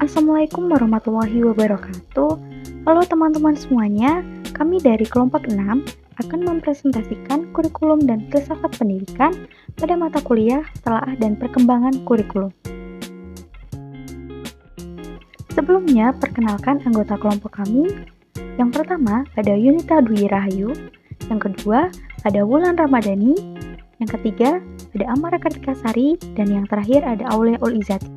Assalamualaikum warahmatullahi wabarakatuh. Halo teman-teman semuanya, kami dari kelompok 6 akan mempresentasikan kurikulum dan filsafat pendidikan pada mata kuliah telaah dan perkembangan kurikulum. Sebelumnya, perkenalkan anggota kelompok kami. Yang pertama ada Yunita Dwi Rahayu, yang kedua ada Wulan Ramadhani, yang ketiga ada Amara Kartikasari, dan yang terakhir ada Aulia Ulizati.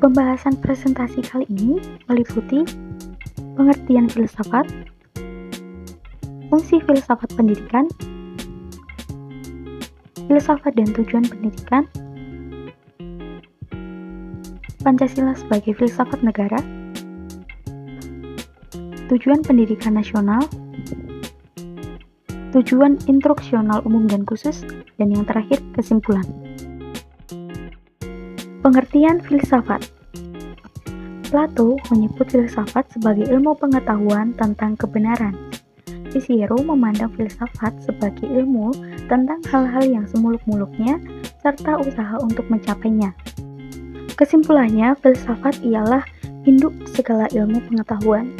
Pembahasan presentasi kali ini meliputi pengertian filsafat, fungsi filsafat pendidikan, filsafat dan tujuan pendidikan, Pancasila sebagai filsafat negara, tujuan pendidikan nasional, tujuan instruksional umum dan khusus, dan yang terakhir kesimpulan. Pengertian filsafat. Plato menyebut filsafat sebagai ilmu pengetahuan tentang kebenaran. Cicero memandang filsafat sebagai ilmu tentang hal-hal yang semuluk-muluknya serta usaha untuk mencapainya. Kesimpulannya, filsafat ialah induk segala ilmu pengetahuan.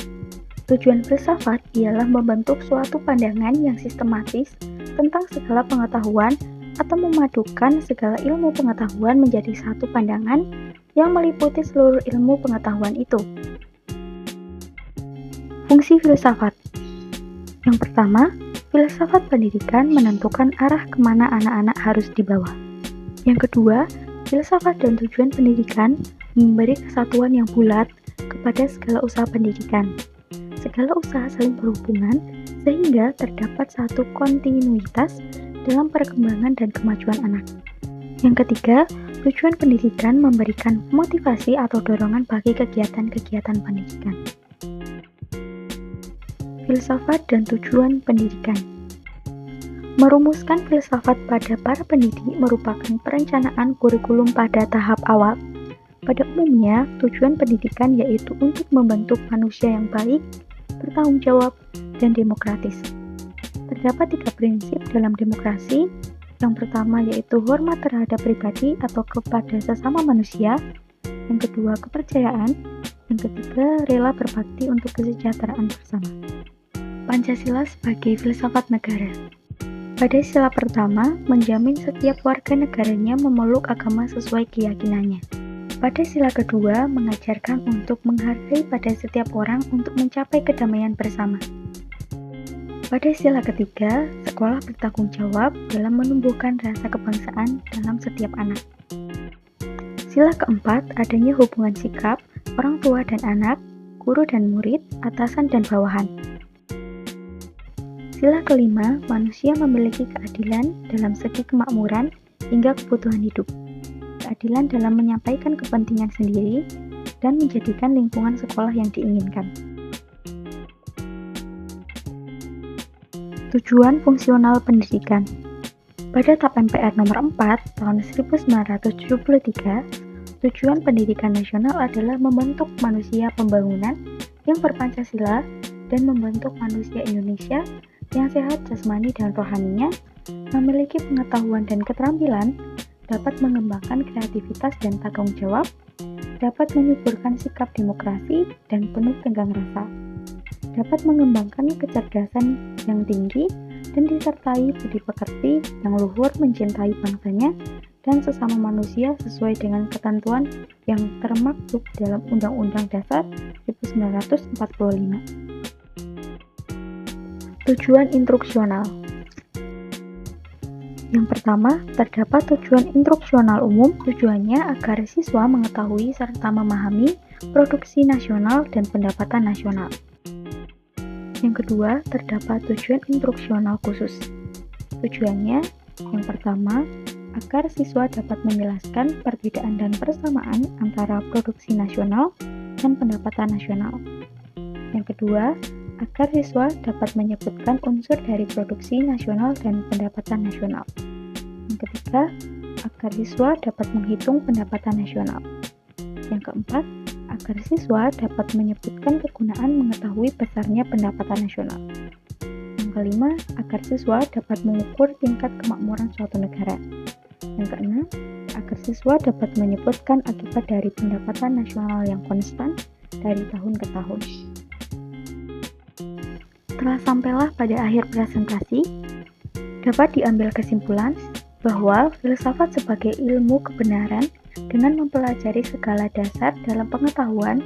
Tujuan filsafat ialah membentuk suatu pandangan yang sistematis tentang segala pengetahuan atau memadukan segala ilmu pengetahuan menjadi satu pandangan yang meliputi seluruh ilmu pengetahuan itu. Fungsi filsafat. Yang pertama, filsafat pendidikan menentukan arah kemana anak-anak harus dibawa. Yang kedua, filsafat dan tujuan pendidikan memberi kesatuan yang bulat kepada segala usaha pendidikan. Segala usaha saling berhubungan sehingga terdapat satu kontinuitas dalam perkembangan dan kemajuan anak. Yang ketiga, tujuan pendidikan memberikan motivasi atau dorongan bagi kegiatan-kegiatan pendidikan. Filsafat dan tujuan pendidikan. Merumuskan filsafat pada para pendidik merupakan perencanaan kurikulum pada tahap awal. Pada umumnya, tujuan pendidikan yaitu untuk membentuk manusia yang baik, bertanggung jawab, dan demokratis. Terdapat 3 prinsip dalam demokrasi. Yang pertama yaitu hormat terhadap pribadi atau kepada sesama manusia. Yang kedua kepercayaan. Yang ketiga rela berbakti untuk kesejahteraan bersama. Pancasila sebagai filsafat negara. Pada sila pertama, menjamin setiap warga negaranya memeluk agama sesuai keyakinannya. Pada sila kedua, mengajarkan untuk menghargai pada setiap orang untuk mencapai kedamaian bersama. Pada sila ketiga, sekolah bertanggung jawab dalam menumbuhkan rasa kebangsaan dalam setiap anak. Sila keempat, adanya hubungan sikap orang tua dan anak, guru dan murid, atasan dan bawahan. Sila kelima, manusia memiliki keadilan dalam segi kemakmuran hingga kebutuhan hidup. Keadilan dalam menyampaikan kepentingan sendiri dan menjadikan lingkungan sekolah yang diinginkan. Tujuan fungsional pendidikan. Pada TAP MPR nomor 4 tahun 1973, tujuan pendidikan nasional adalah membentuk manusia pembangunan yang berpancasila dan membentuk manusia Indonesia yang sehat jasmani dan rohaninya, memiliki pengetahuan dan keterampilan, dapat mengembangkan kreativitas dan tanggung jawab, dapat menyuburkan sikap demokrasi dan penuh tenggang rasa, dapat mengembangkan kecerdasan yang tinggi dan disertai budi pekerti yang luhur, mencintai bangsanya dan sesama manusia sesuai dengan ketentuan yang termaktub dalam Undang-Undang Dasar 1945. Tujuan instruksional. Yang pertama, terdapat tujuan instruksional umum. Tujuannya agar siswa mengetahui serta memahami produksi nasional dan pendapatan nasional. Yang kedua, terdapat tujuan instruksional khusus. Tujuannya, yang pertama, agar siswa dapat menjelaskan perbedaan dan persamaan antara produksi nasional dan pendapatan nasional. Yang kedua, agar siswa dapat menyebutkan unsur dari produksi nasional dan pendapatan nasional. Yang ketiga, agar siswa dapat menghitung pendapatan nasional. Yang keempat, agar siswa dapat menyebutkan kegunaan mengetahui besarnya pendapatan nasional. Yang kelima, agar siswa dapat mengukur tingkat kemakmuran suatu negara. Yang keenam, agar siswa dapat menyebutkan akibat dari pendapatan nasional yang konstan dari tahun ke tahun. Setelah sampailah pada akhir presentasi, dapat diambil kesimpulan bahwa filsafat sebagai ilmu kebenaran dengan mempelajari segala dasar dalam pengetahuan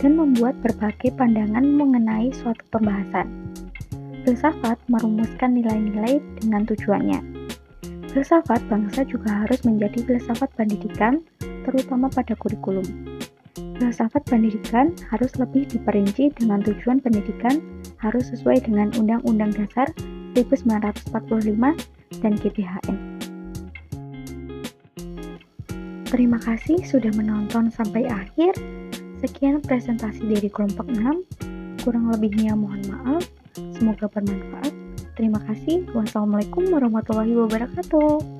dan membuat berbagai pandangan mengenai suatu pembahasan. Filsafat merumuskan nilai-nilai dengan tujuannya. Filsafat bangsa juga harus menjadi filsafat pendidikan, terutama pada kurikulum. Filsafat pendidikan harus lebih diperinci dengan tujuan pendidikan harus sesuai dengan Undang-Undang Dasar 1945 dan GBHN. Terima kasih sudah menonton sampai akhir. Sekian presentasi dari kelompok 6. Kurang lebihnya mohon maaf. Semoga bermanfaat. Terima kasih. Wassalamualaikum warahmatullahi wabarakatuh.